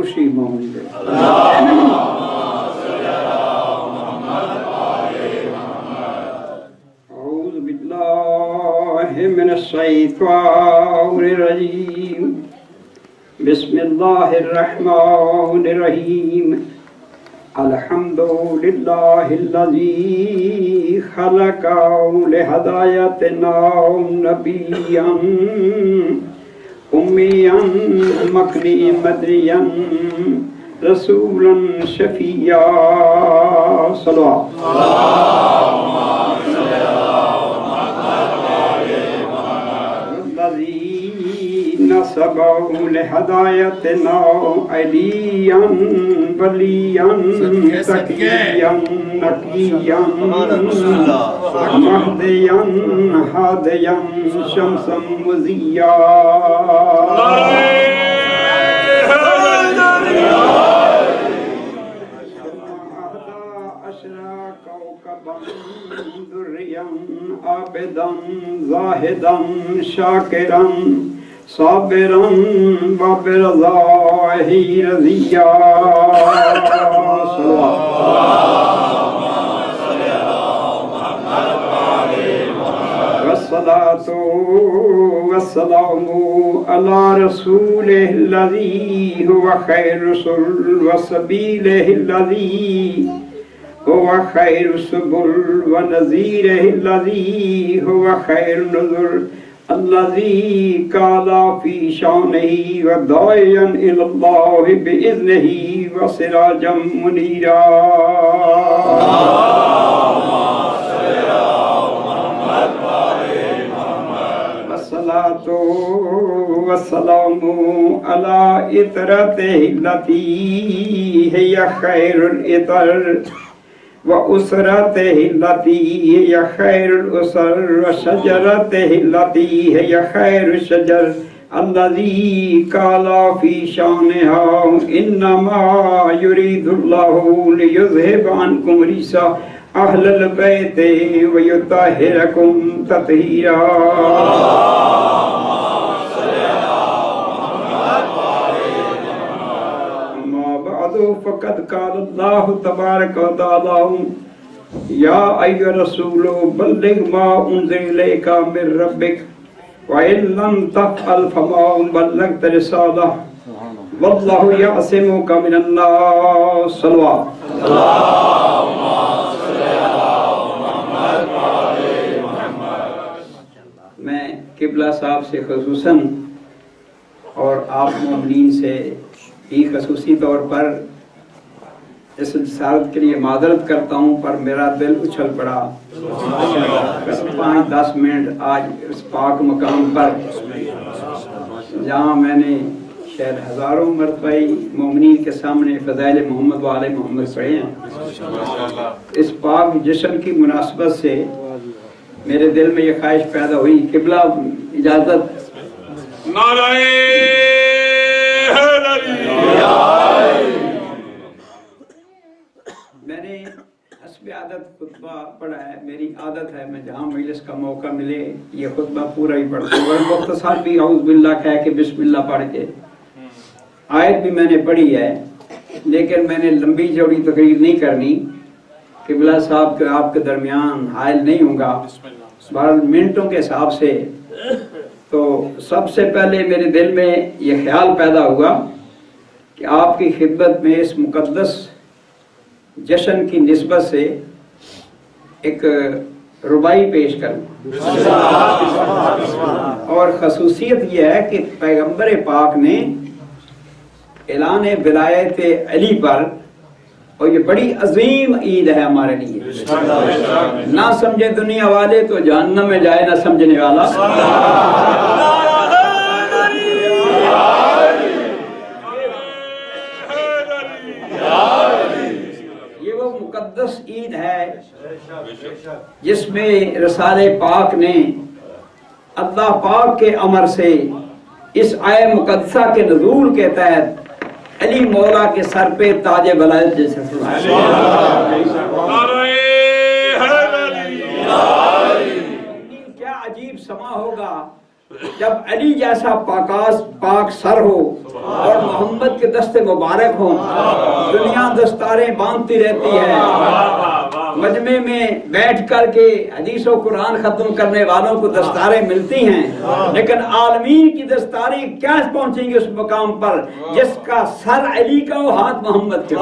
خوشی مومن دے اعوذ باللہ من الشیطان الرجیم بسم اللہ الرحمن الرحیم الحمد للہ الذی خلق لہدایتنا نبیا امیا مکنی مدریا رسولا شفیعا نسبوا لهدايتنا عليا وليا تقيا نقيا مهديا هاديا شمسا مضيا دريا عابدا زاهدا شاكرا صابرا وبرضاه رضيا والصلاة والسلام على رسوله الذي هو خير رسل وسبيله الذي هو خير سبل ونذيره الذي هو خير نذر الذي قال في شانه وداعيا إلى الله بإذنه وسراجا منيرا والصلاة والسلام على إطرته التي هي خير الإطر وأسرته التي هي خير الأسر وشجرته التي هي خير الشجر الذي قال في شانها إنما يريد الله ليذهب عنكم رجس أهل البيت ويطهركم تطهيرا فقد قال الله تبارك وتعالى يا أيها الرسول بلغ ما أنزل إليك من ربك وإن لم تفعل فما بلغت رسالة والله يعصمك من الناس صلوات میں قبلہ صاحب سے خصوصاً اور آپ مومنین سے ہی خصوصی طور پر اس رسالت کے لیے معذرت کرتا ہوں پر میرا دل اچھل پڑا 5-10 منٹ آج اس پاک مقام پر جہاں میں نے شاید ہزاروں مرتبہ مومنین کے سامنے فضائل محمد و آل محمد پڑھے ہیں اس پاک جشن کی مناسبت سے میرے دل میں یہ خواہش پیدا ہوئی قبلہ اجازت نعرہ میں نے حسب عادت خطبہ پڑھا ہے میری عادت ہے میں جہاں مجلس کا موقع ملے یہ خطبہ پورا ہی پڑھتا ہوں اور مختصر بھی اعوذ باللہ کہہ کے بسم اللہ پڑھ کے آیت بھی میں نے پڑھی ہے لیکن میں نے لمبی چوڑی تقریر نہیں کرنی قبلہ صاحب کے آپ کے درمیان حائل نہیں ہوں گا 12 منٹوں کے حساب سے تو سب سے پہلے میرے دل میں یہ خیال پیدا ہوا کہ آپ کی خدمت میں اس مقدس جشن کی نسبت سے ایک ربائی پیش کروں اور خصوصیت یہ ہے کہ پیغمبر پاک نے اعلان ولایت علی پر اور یہ بڑی عظیم عید ہے ہمارے لیے نہ سمجھے دنیا والے تو جہنم میں جائے نہ سمجھنے والا مقدس عید ہے جس میں رسالِ پاک نے اللہ پاک کے امر سے اس آئے مقدسہ کے نزول کے تحت علی مولا کے سر پہ تاج ولایت جیسے فرمایا کیا عجیب سما ہوگا جب علی جیسا پاک سر ہو اور محمد کے دست مبارک ہوں، دنیا دستاریں باندھتی رہتی ہے، مجمع میں بیٹھ کر کے حدیث و قرآن ختم کرنے والوں کو دستاریں ملتی ہیں، لیکن عالمین کی دستاریں کیا پہنچیں گی اس مقام پر جس کا سر علی کا ہو، ہاتھ محمد کے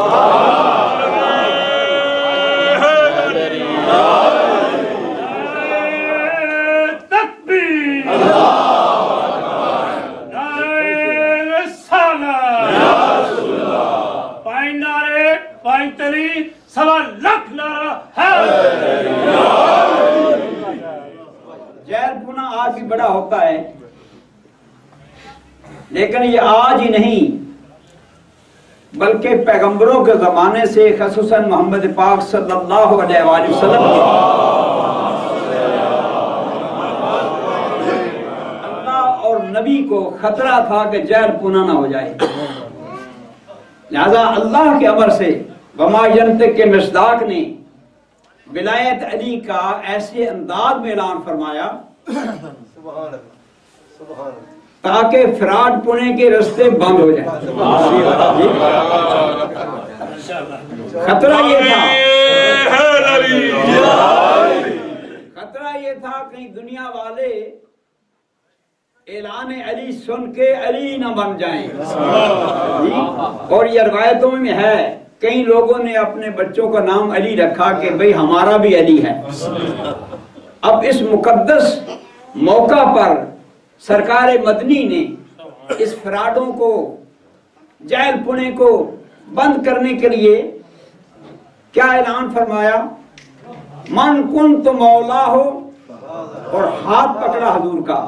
جیل پونا آج بھی بڑا ہوتا ہے، لیکن یہ آج ہی نہیں بلکہ پیغمبروں کے زمانے سے، خصوصاً محمد پاک صلی اللہ علیہ وآلہ وسلم کے اللہ اور نبی کو خطرہ تھا کہ جیل پونا نہ ہو جائے، لہذا اللہ کے امر سے وما ینطق کے مصداق نے ولایت علی کا ایسے انداز میں اعلان فرمایا تاکہ فراڈ پونے کے رستے بند ہو جائیں۔ خطرہ یہ تھا کہیں دنیا والے اعلان علی سن کے علی نہ بن جائیں، اور یہ روایتوں میں ہے کئی لوگوں نے اپنے بچوں کا نام علی رکھا کہ بھئی ہمارا بھی علی ہے۔ اب اس مقدس موقع پر سرکار مدنی نے اس فراڈوں کو، جیل پونے کو بند کرنے کے لیے کیا اعلان فرمایا؟ من کنت مولا ہو، اور ہاتھ پکڑا حضور کا۔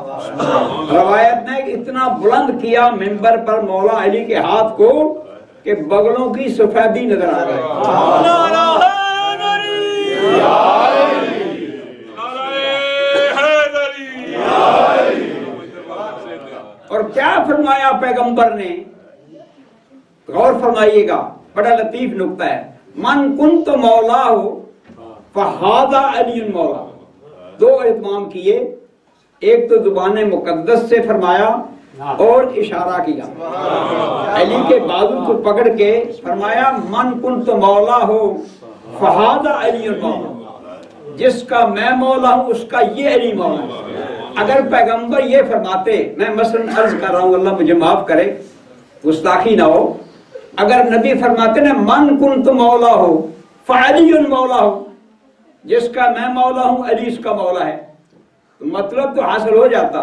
روایت نے اتنا بلند کیا ممبر پر مولا علی کے ہاتھ کو کہ بغلوں کی سفیدی نظر آ رہی۔ اور کیا فرمایا پیغمبر نے؟ غور فرمائیے گا، بڑا لطیف نکتہ ہے۔ من کنت مولا ہو فہذا علی مولا، دو اہتمام کیے، ایک تو زبان مقدس سے فرمایا اور اشارہ کیا، علی کے بازو کو پکڑ کے فرمایا من کنت مولا ہو فہذا علی مولا، جس کا میں مولا ہوں اس کا یہ علی مولا ہے۔ اگر پیغمبر یہ فرماتے، میں مثلا عرض کر رہا ہوں اللہ مجھے معاف کرے گستاخی نہ ہو، اگر نبی فرماتے نا من کنت مولا ہو فعلی مولا ہو، جس کا میں مولا ہوں علی اس کا مولا ہے، تو مطلب تو حاصل ہو جاتا،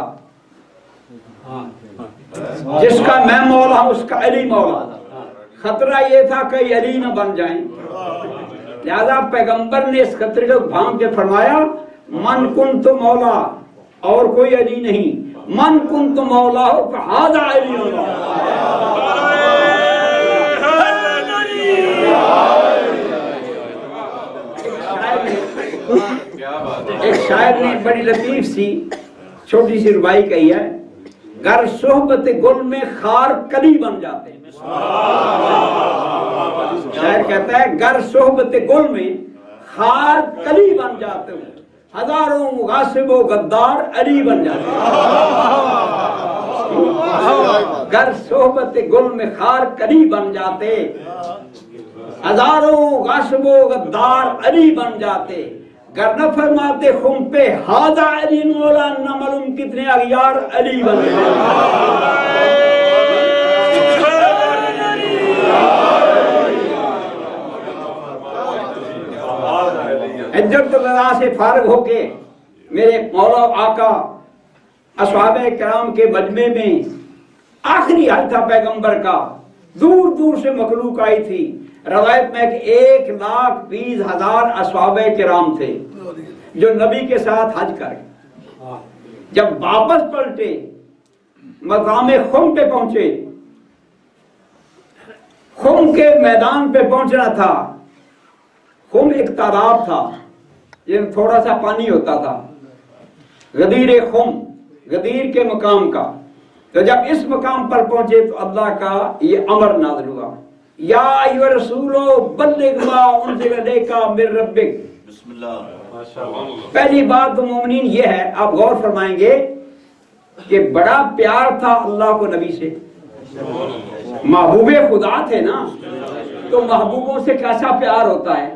جس کا میں مولا ہوں اس کا علی مولا۔ خطرہ یہ تھا کہ علی نہ بن جائیں، لہذا پیغمبر نے اس خطرے کو بھانپ کے فرمایا من کنت مولا، اور کوئی علی نہیں، من کنت مولا ہو فہذا علی مولا۔ ایک شاعر نے بڑی لطیف سی چھوٹی سی ربائی کہی ہے، گر صحبت گل میں خار کلی بن جاتے ہیں۔ شاعر کہتا ہے گر صحبت گل میں خار کلی بن جاتے ہیں، ہزاروں غاصب و غدار علی بن جاتے ہیں۔ گر صحبت گل میں خار کلی بن جاتے، ہزاروں غاصب و غدار علی بن جاتے، گر نہ فرماتے خم پہ ہاذا علی مولا، نہ معلوم کتنے اغیار علی بن جاتے۔ عزت رضا سے فارغ ہو کے میرے مولا آقا اصحاب کرام کے مجمع میں آخری حل تھا پیغمبر کا، دور دور سے مخلوق آئی تھی، روایت میں کہ 1,20,000 اصحاب کرام تھے جو نبی کے ساتھ حج کر گئے۔ جب واپس پلٹے مقام خم پہ پہنچے، خم کے میدان پہ پہنچنا تھا، خم ایک تالاب تھا، یہ تھوڑا سا پانی ہوتا تھا، غدیر خم، غدیر کے مقام کا۔ تو جب اس مقام پر پہنچے تو اللہ کا یہ امر نازل ہوا، یا ایھا رسولو بلغ ما انزل الیک من ربک۔ بسم اللہ۔ پہلی بات تو مومنین یہ ہے، آپ غور فرمائیں گے کہ بڑا پیار تھا اللہ کو نبی سے، محبوب خدا تھے نا، تو محبوبوں سے کیسا پیار ہوتا ہے،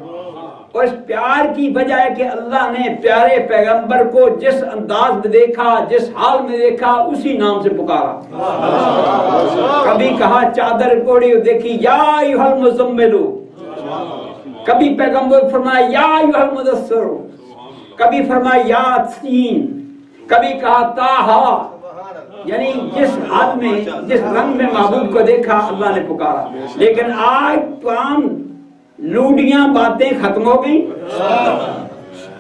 اور اس پیار کی وجہ ہے کہ اللہ نے پیارے پیغمبر کو جس انداز میں دیکھا، جس حال میں دیکھا، اسی نام سے پکارا۔ کبھی کہا چادر کوڑی دیکھی یا ایھا المزمل، کبھی پیغمبر فرمایا یا ایھا المدثر، کبھی فرمایا یاسین، کبھی کہا طٰہٰ، یعنی جس حال میں جس رنگ میں محبوب کو دیکھا اللہ نے پکارا۔ لیکن آج تمام لوڈیاں باتیں ختم ہو گئیں،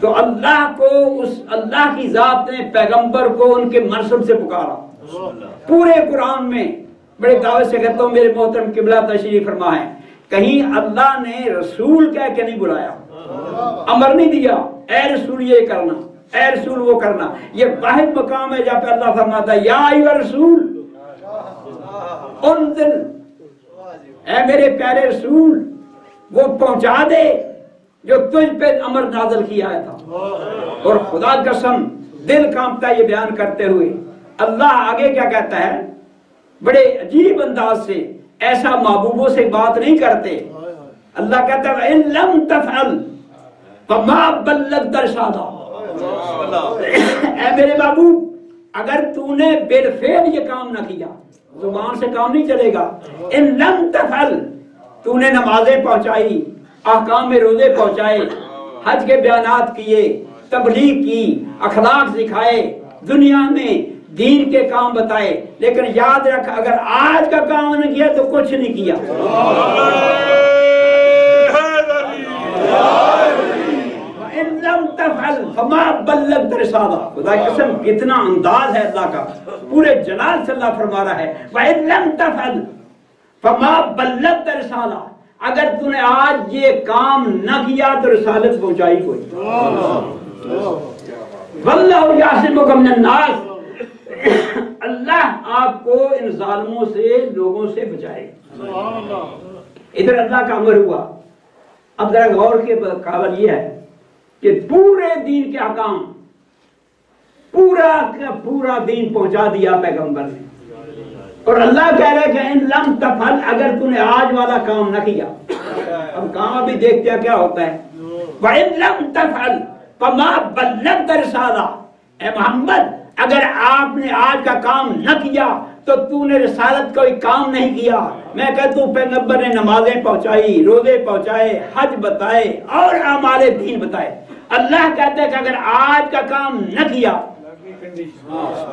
تو اللہ کو، اس اللہ کی ذات نے پیغمبر کو ان کے منصب سے پکارا۔ پورے قرآن میں بڑے دعوے سے کہتا ہوں میرے محترم قبلہ تشریف فرما ہے، کہیں اللہ نے رسول کہہ کے نہیں بلایا، امر نہیں دیا اے رسول یہ کرنا، اے رسول وہ کرنا۔ یہ واحد مقام ہے جہاں پہ اللہ فرماتا ہے یا ایھا رسول انزل، اے میرے پیارے رسول وہ پہنچا دے جو تجھ پہ امر نازل کیا تھا۔ اور خدا قسم دل کانپتا ہے یہ بیان کرتے ہوئے۔ اللہ آگے کیا کہتا ہے، بڑے عجیب انداز سے، ایسا محبوبوں سے بات نہیں کرتے۔ اللہ کہتا ہے وَإِن لَمْ تَفْعَلْ فَمَا بَلَّغْتَ رِسَالَتَهُ، اے میرے محبوب اگر تو نے بالفعل یہ کام نہ کیا، زبان سے کام نہیں چلے گا، ان لم تفعل، تو نے نمازیں پہنچائی، احکام روزے پہنچائے، حج کے بیانات کیے، تبلیغ کی، اخلاق سکھائے، دنیا میں دین کے کام بتائے، لیکن یاد رکھ اگر آج کا کام نہیں کیا تو کچھ نہیں کیا۔ وَإِن لَمْ تَفْعَلْ فَمَا بَلَّغْتَ رِسَالَتَهُ، خدا کی قسم کتنا انداز ہے اللہ کا، پورے جلال سے اللہ فرما رہا ہے وَإِن لَمْ تَفْعَلْ فَمَا بَلَّغْتَ رِسَالَتَهُ، اگر تو نے آج یہ کام نہ کیا تو رسالت پہنچائی کوئی۔ وَاللَّهُ يَعْصِمُكَ مِنَ النَّاسِ، اللہ آپ کو ان ظالموں سے، لوگوں سے بچائے۔ ادھر اللہ کا امر ہوا۔ اب ذرا غور کے قابل یہ ہے کہ پورے دین کے احکام، پورا کا پورا دین پہنچا دیا پیغمبر نے، اور اللہ کہہ رہے کہ ان لم تفعل، اگر تو نے آج والا کام نہ کیا۔ اب کام ابھی دیکھتے ہیں کیا ہوتا ہے۔ وَإِن لَمْ تَفْعَلْ فَمَا بَلَّغْتَ رِسَالَتَهُ، اے محمد اگر آپ نے آج کا کام نہ کیا تو نے رسالت کوئی کام نہیں کیا۔ میں کہتا ہوں پیغمبر نے نمازیں پہنچائی، روزے پہنچائے، حج بتائے اور اعمال دین بتائے۔ اللہ کہتا ہے کہ اگر آج کا کام نہ کیا،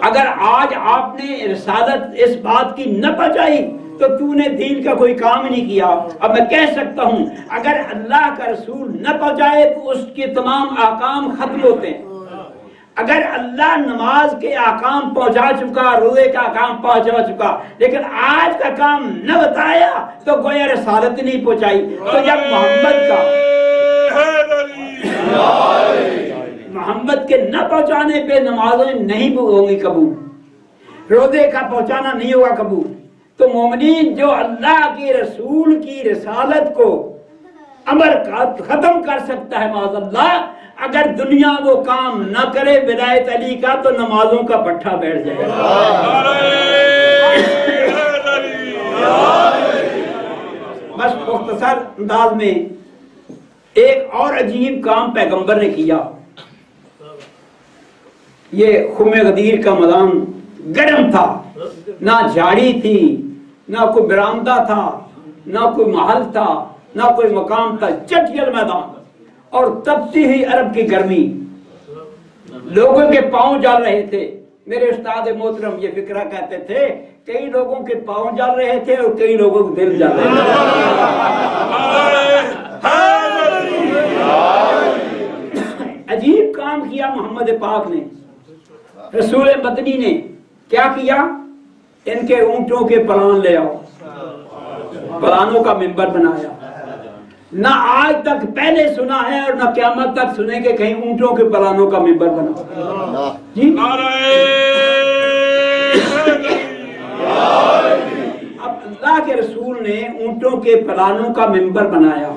اگر آج آپ نے رسالت اس بات کی نہ پہنچائی تو نے دین کا کوئی کام نہیں کیا۔ اب میں کہہ سکتا ہوں اگر اللہ کا رسول نہ پہنچائے تو اس کے تمام احکام ختم ہوتے ہیں۔ اگر اللہ نماز کے احکام پہنچا چکا، روزے کا احکام پہنچا چکا، لیکن آج کا کام نہ بتایا تو گویا رسالت نہیں پہنچائی۔ تو جب محمد کے نہ پہنچانے پہ نمازیں نہیں ہوں گی قبول، روزے کا پہنچانا نہیں ہوگا قبول، تو مومنین جو اللہ کے رسول کی رسالت کو امر ختم کر سکتا ہے معاذ اللہ، اگر دنیا وہ کام نہ کرے ولایت علی کا تو نمازوں کا پٹھا بیٹھ جائے گا۔ بس مختصر انداز میں ایک اور عجیب کام پیغمبر نے کیا۔ یہ خم غدیر کا میدان گرم تھا، نہ جھاڑی تھی، نہ کوئی برآمدہ تھا، نہ کوئی محل تھا، نہ کوئی مقام تھا، چٹیل میدان اور تپتی ہوئی عرب کی گرمی، لوگوں کے پاؤں جل رہے تھے۔ میرے استاد محترم یہ فکرہ کہتے تھے کئی لوگوں کے پاؤں جل رہے تھے اور کئی لوگوں کے دل جل رہے تھے۔ عجیب کام کیا محمد پاک نے، رسول مدنی نے کیا کیا؟ ان کے اونٹوں کے پلان لے آؤ، پلانوں کا منبر بنایا۔ نہ آج تک پہلے سنا ہے اور نہ قیامت تک سنے کہ کہیں اونٹوں کے پلانوں کا منبر بنا۔ جی اب اللہ کے رسول نے اونٹوں کے پلانوں کا منبر بنایا،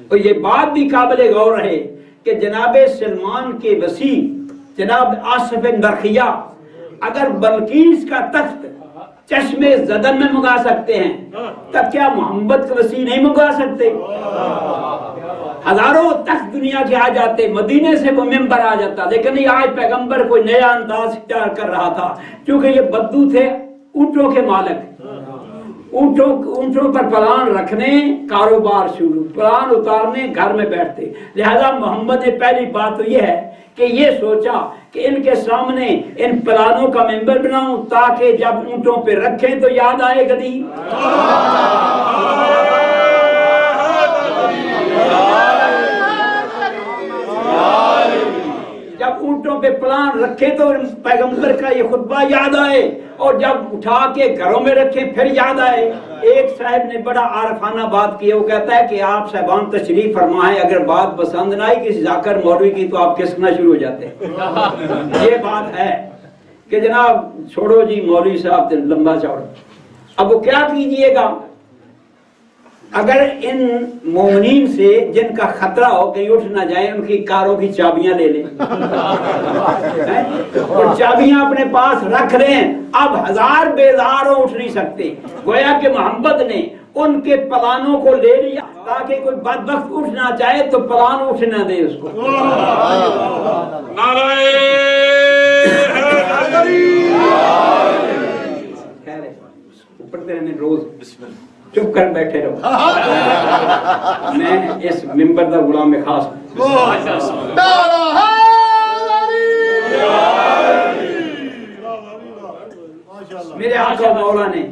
اور یہ بات بھی قابل غور ہے کہ جناب سلمان کے وسیع جناب آصف نرخیہ اگر بلقیس کا تخت چشمے زدن میں منگا سکتے ہیں تب کیا محمد کا وسیع نہیں منگا سکتے؟ ہزاروں تخت دنیا کے آ جاتے، مدینے سے وہ ممبر آ جاتا، لیکن یہ آج پیغمبر کوئی نیا انداز اختیار کر رہا تھا، کیونکہ یہ بدو تھے اونٹوں کے مالک، اونٹوں پر پلان رکھنے کاروبار شروع، پلان اتارنے گھر میں بیٹھتے۔ لہذا محمد نے پہلی بات تو یہ ہے کہ یہ سوچا کہ ان کے سامنے ان پلانوں کا ممبر بناؤں تاکہ جب اونٹوں پہ رکھیں تو یاد آئے گا نہیں۔ جب اونٹوں پہ پلان رکھے تو پیغمبر کا یہ خطبہ یاد آئے، اور جب اٹھا کے گھروں میں رکھے پھر یاد آئے۔ ایک صاحب نے بڑا عارفانہ بات کی، وہ کہتا ہے کہ آپ صاحبان تشریف فرمائیں، اگر بات پسند نہ آئی کسی ذاکر مولوی کی تو آپ کسکنا شروع ہو جاتے ہیں۔ یہ بات ہے کہ جناب چھوڑو جی مولوی صاحب لمبا چوڑا، اب وہ کیا کیجئے گا؟ اگر ان مومنین سے جن کا خطرہ ہو کہیں اٹھ نہ جائیں، ان کی کاروں کی چابیاں لے لیں اور چابیاں اپنے پاس رکھ رہے ہیں، اب ہزار بیزار ہو اٹھ نہیں سکتے۔ گویا کہ محمد نے ان کے پلانوں کو لے لیا تاکہ کوئی بدبخت اٹھ نہ جائے تو پلان اٹھ نہ دے اس کو۔ اوپر رہنے روز چپ کر بیٹھے رہو، میں اس ممبر دا غلام خاص ہوں۔ میرے آقا مولا نے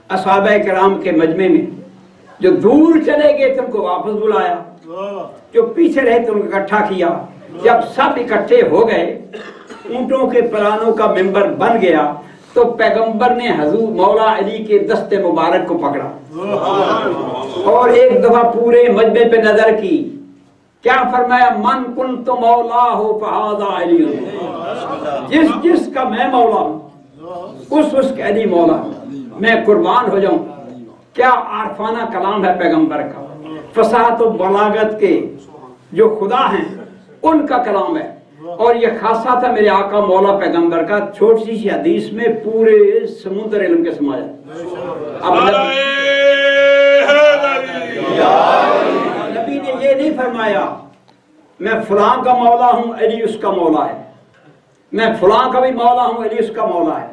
اصحابہ کرام کے مجمع میں جو دور چلے گئے تم کو واپس بلایا، جو پیچھے رہے تم کو اکٹھا کیا۔ جب سب اکٹھے ہو گئے، اونٹوں کے پلانوں کا ممبر بن گیا، تو پیغمبر نے حضور مولا علی کے دست مبارک کو پکڑا اور ایک دفعہ پورے مجمع پہ نظر کی، کیا فرمایا؟ من کنت مولاہ فہذا علی، جس کا میں مولا ہوں اس کے علی مولا ہوں، میں قربان ہو جاؤں۔ کیا عارفانہ کلام ہے پیغمبر کا، فصاحت و بلاغت کے جو خدا ہیں ان کا کلام ہے، اور یہ خاصہ تھا میرے آقا مولا پیغمبر کا، چھوٹی سی حدیث میں پورے سمندر علم کے سمایا۔ اب نبی نے یہ نہیں فرمایا میں فلاں کا مولا ہوں علی اس کا مولا ہے، میں فلاں کا بھی مولا ہوں علی اس کا مولا ہے،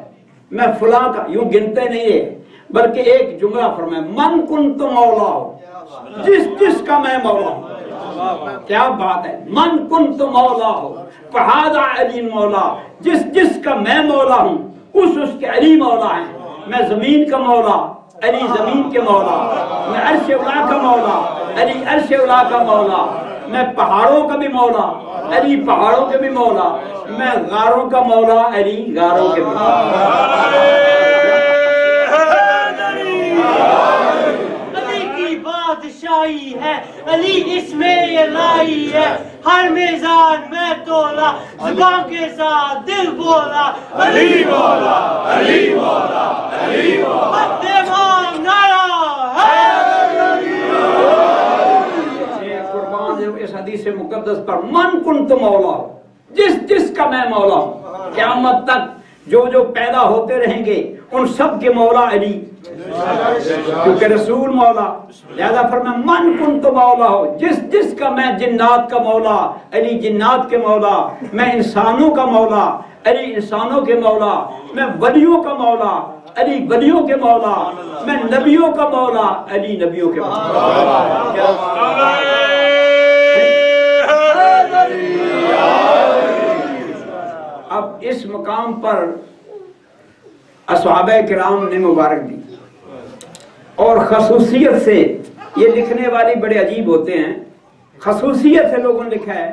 میں فلاں کا، یوں گنتے نہیں ہے، بلکہ ایک جملہ فرمایا من کنت مولا ہو، جس کا میں مولا ہوں۔ کیا بات ہے، من کنت مولا ہو فہذا علی مولا، جس کا میں مولا ہوں اس کے علی مولا ہے۔ میں زمین کا مولا، علی زمین کے مولا، میں عرش اولا کا مولا، علی عرش اولا کا مولا، میں پہاڑوں کا بھی مولا، علی پہاڑوں کے بھی مولا، میں غاروں کا مولا، علی غاروں کے بھی مولا۔ بادشاہی ہے علی اس میں الہی ہے، ہر میزان میں تولا، زبان کے ساتھ دل بولا، علی مولا، علی مولا، علی مولا، امام نعرہ قربان اس حدیث مقدس پر من کنت مولا، جس کا میں مولا ہوں۔ قیامت تک جو پیدا ہوتے رہیں گے ان سب کے مولا علی، کیونکہ رسول مولا، لہذا فرمایا من کنت مولا ہو، جس کا میں جنات کا مولا، علی جنات کے مولا، میں انسانوں کا مولا، علی انسانوں کے مولا، میں ولیوں کا مولا، علی ولیوں کے مولا، میں نبیوں کا مولا، علی نبیوں کے مولا۔ اب اس مقام پر اصحابہ کرام نے مبارک دی، اور خصوصیت سے یہ لکھنے والے بڑے عجیب ہوتے ہیں، خصوصیت سے لوگوں نے لکھا ہے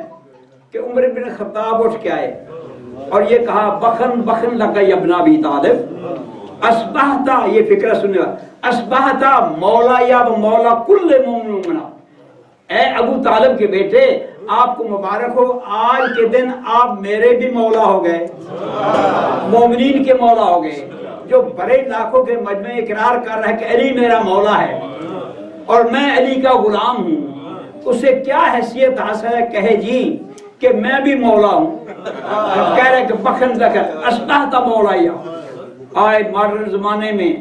کہ عمر بن خطاب اٹھ کے آئے اور یہ کہا بخن بخن لگا ابن ابی طالب اصبحتا، یہ فکرہ سننے والا، اصبحتا مولا یا مولا کل مومن، اے ابو طالب کے بیٹے آپ کو مبارک ہو، آج کے دن آپ میرے بھی مولا ہو گئے، مومنین کے مولا ہو گئے۔ جو بڑے لاکھوں کے مجمع اقرار کر رہا ہے کہ علی میرا مولا ہے اور میں علی کا غلام ہوں، اسے کیا حیثیت حاصل ہے؟ کہے جی کہ میں بھی مولا ہوں، کہہ رہے کہ بخن لکھا اسلحہ مولایا آئے ماڈرن زمانے میں،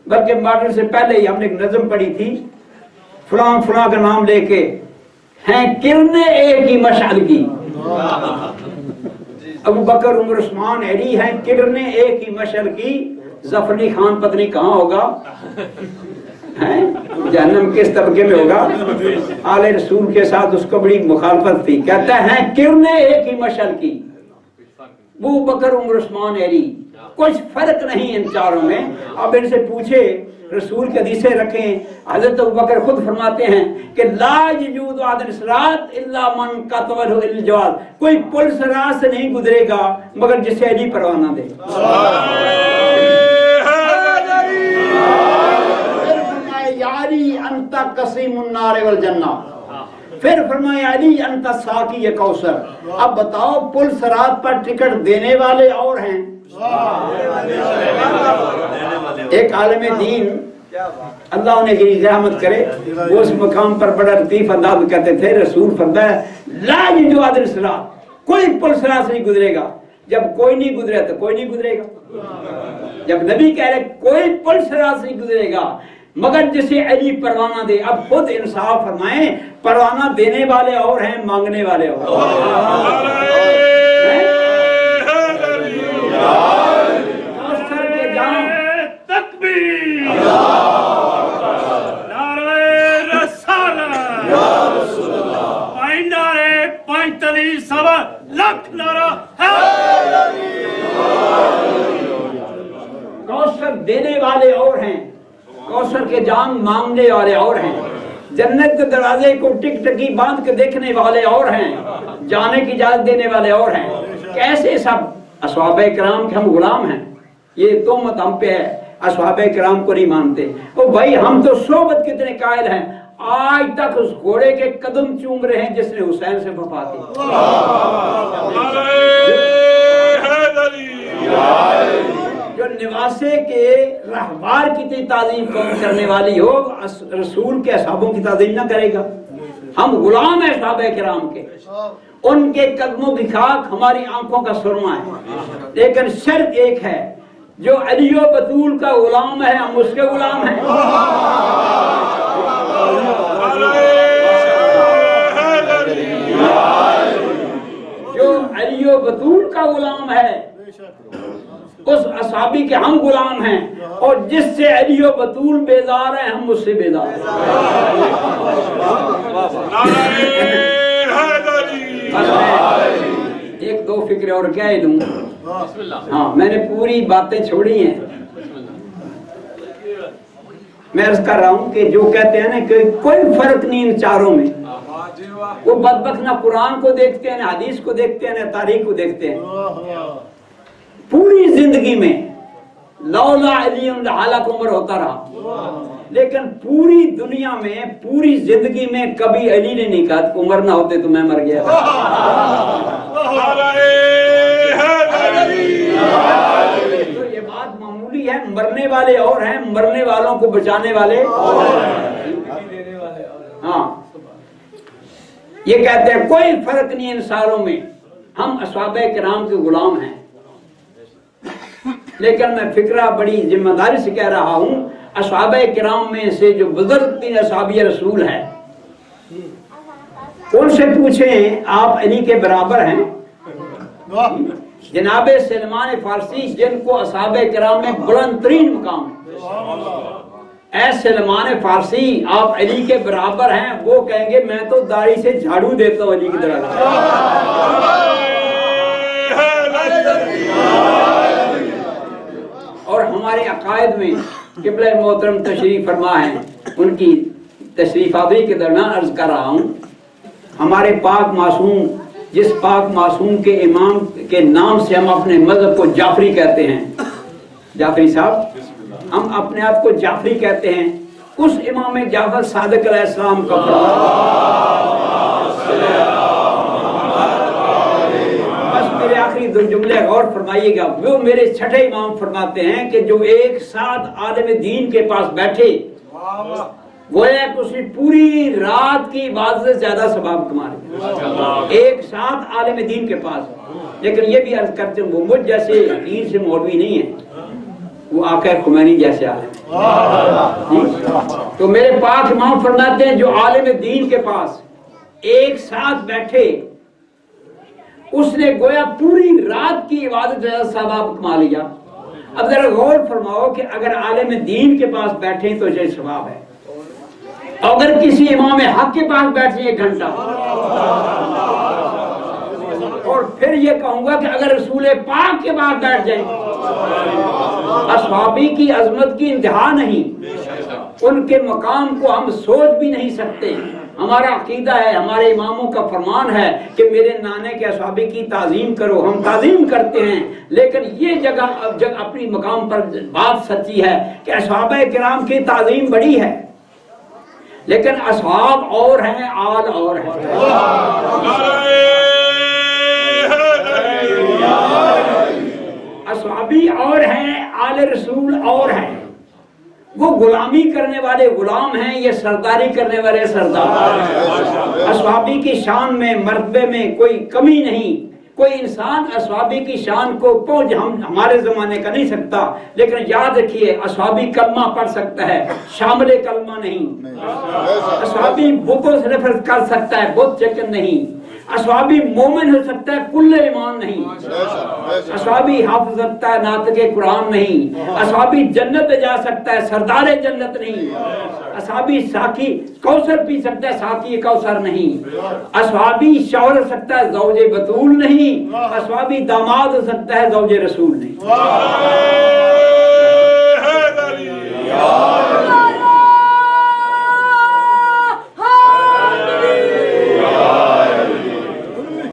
بلکہ ماڈرن سے پہلے ہی ہم نے ایک نظم پڑھی تھی، فلاں فلاں کا نام لے کے ہیں کرنے ایک ہی مشعل کی، ابو بکر عمر عثمان علی ہیں کرنے ایک ہی مشعل کی، ظفر علی خان پتہ نہیں کہاں ہوگا، جہنم کس طبقے میں ہوگا، آل رسول کے ساتھ اس کو بڑی مخالفت تھی، کہتا ہے کرنے ایک ہی مشعل کی، ابو بکر عمر عثمان علی، کچھ فرق نہیں ان چاروں میں۔ اب ان سے پوچھے، رسول کی حدیثیں رکھیں، حضرت ابوبکر خود فرماتے ہیں کہ لا یجوز عدل الصراط الا من قطعه الجواد، کوئی پل صراط سے نہیں گزرے گا مگر جسے علی پروانہ دے۔ پھر فرمایا یا علی انت قسیم النار والجنہ، پھر فرمایا علی انت ساقی کوثر۔ اب بتاؤ پل صراط پر ٹکٹ دینے والے اور ہیں، ایک عالم دین اللہ انہیں کی رحمت کرے، وہ اس مقام پر بڑا لطیف انداز کہتے تھے، رسول فرمایا لا یجوز عدل الصراط، کوئی پل صراط سے نہیں گزرے گا، جب کوئی نہیں گزرے تو کوئی نہیں گزرے گا، جب نبی کہہ رہے کوئی پل صراط سے نہیں گزرے گا مگر جسے علی پروانہ دے۔ اب خود انصاف فرمائیں، پروانہ دینے والے اور ہیں، مانگنے والے اور کوثر دینے والے اور ہیں، کوثر کے جام مانگنے والے اور ہیں، جنت کے دروازے کو ٹک ٹکی باندھ کے دیکھنے والے اور ہیں، جانے کی اجازت دینے والے اور ہیں۔ کیسے سب اصحاب کرام کے ہم غلام ہیں، یہ تہمت ہم پہ ہے، اصحاب کرام کو نہیں مانتے۔ او بھائی ہم تو صحبت کتنے قائل ہیں، آج تک اس گھوڑے کے قدم چوم رہے ہیں جس نے حسین سے وفا کی۔ جو نواسے کے رہبار کی تعظیم کرنے والی ہو، رسول کے اصحابوں کی تعظیم نہ کرے گا۔ ہم غلام ہیں صحابہ کرام کے، ان کے قدموں کی خاک ہماری آنکھوں کا سرما ہے، لیکن شرط ایک ہے، جو علی و بطول کا غلام ہے ہم اس کے غلام ہیں، جو علی و بطول کا غلام ہے اس اصحابی کے ہم غلام ہیں، اور جس سے علی و بطول بیزار ہیں ہم اس سے بیزار ہیں۔ ایک دو فکرے اور کہہ دوں، ہاں میں نے پوری باتیں چھوڑی ہیں، میں عرض کر رہا ہوں کہ جو کہتے ہیں نا کہ کوئی فرق نہیں ان چاروں میں، وہ بدبخت نہ قرآن کو دیکھتے ہیں، نہ حدیث کو دیکھتے ہیں، نہ تاریخ کو دیکھتے ہیں۔ پوری زندگی میں لولا علی لحالک عمر ہوتا رہا، لیکن پوری دنیا میں پوری زندگی میں کبھی علی نے نہیں کہا عمر نہ ہوتے تو میں مر گیا۔ تو یہ بات معمولی ہے، مرنے والے اور ہیں، مرنے والوں کو بچانے والے ہاں، یہ کہتے ہیں کوئی فرق نہیں ان ساروں میں، ہم اصحاب کرام کے غلام ہیں۔ لیکن میں فکرہ بڑی ذمہ داری سے کہہ رہا ہوں، اصحاب کرام میں سے جو بزرگ تین اصحابی رسول ہیں ان سے پوچھیں آپ علی کے برابر ہیں؟ جناب سلمان فارسی جن کو اصحاب کرام میں بلند ترین مقام ہے، اے سلمان فارسی آپ علی کے برابر ہیں؟ وہ کہیں گے میں تو داڑھی سے جھاڑو دیتا ہوں علی کی طرح۔ اور ہمارے عقائد میں قبلہ محترم تشریف فرما ہیں، ان کی تشریف آوری کے درمیان عرض کر رہا ہوں، ہمارے پاک معصوم، جس پاک معصوم کے امام کے نام سے ہم اپنے مذہب کو جعفری کہتے ہیں، جعفری صاحب ہم اپنے آپ کو جعفری کہتے ہیں، اس امام جعفر صادق علیہ السلام کا آخری دو جملے غور فرمائیے گا، وہ میرے چھٹے امام فرماتے ہیں کہ جو ایک ساتھ عالم دین کے پاس بیٹھے گویا کہ اس نے پوری رات کی عبادت سے زیادہ ثواب کما لیا ایک ساتھ عالم دین کے پاس. لیکن یہ بھی عرض کرتے ہیں وہ مجھ جیسے دین سے مولوی نہیں ہے, وہ آقا خمینی جیسے عالم ہے. تو میرے پاک امام فرماتے ہیں جو عالم دین کے پاس ایک ساتھ بیٹھے اس نے گویا پوری رات کی عبادت سے زیادہ ثواب کما لیا. اب ذرا غور فرماؤ کہ اگر عالم دین کے پاس بیٹھیں تو یہ ثواب ہے, اگر کسی امام حق کے پاس بیٹھیں 1 گھنٹہ, اور پھر یہ کہوں گا کہ اگر رسول پاک کے پاس بیٹھ جائیں, اصحابی کی عظمت کی انتہا نہیں, ان کے مقام کو ہم سوچ بھی نہیں سکتے. ہمارا عقیدہ ہے, ہمارے اماموں کا فرمان ہے کہ میرے نانے کے اصحابی کی تعظیم کرو, ہم تعظیم کرتے ہیں. لیکن یہ جگہ اب اپنی مقام پر بات سچی ہے کہ اصحابہ کرام کی تعظیم بڑی ہے, لیکن اصحاب اور ہیں, آل اور ہیں. اصحابی اور ہیں, آل رسول اور ہیں. وہ غلامی کرنے والے غلام ہیں, یہ سرداری کرنے والے سردار ہیں. اصحابی کی شان میں مرتبے میں کوئی کمی نہیں. کوئی انسان اصحابی کی شان کو پہنچ ہمارے زمانے کا نہیں سکتا, لیکن یاد رکھیے اصحابی کلمہ پڑھ سکتا ہے, شامل کلمہ نہیں. اصحابی بتوں سے نفرت کر سکتا ہے, بت چکن نہیں. اصحابی مومن ہو سکتا ہے, کل ایمان نہیں. اصحابی حافظ سکتا ہے, ناطق قرآن نہیں. اصحابی جنت جا سکتا ہے, سردار جنت نہیں. اصحابی ساقی کوثر پی سکتا ہے, ساقی کوثر نہیں. اصحابی شوہر ہو سکتا ہے, زوج بطول نہیں. اصحابی داماد ہو سکتا ہے, زوج رسول نہیں.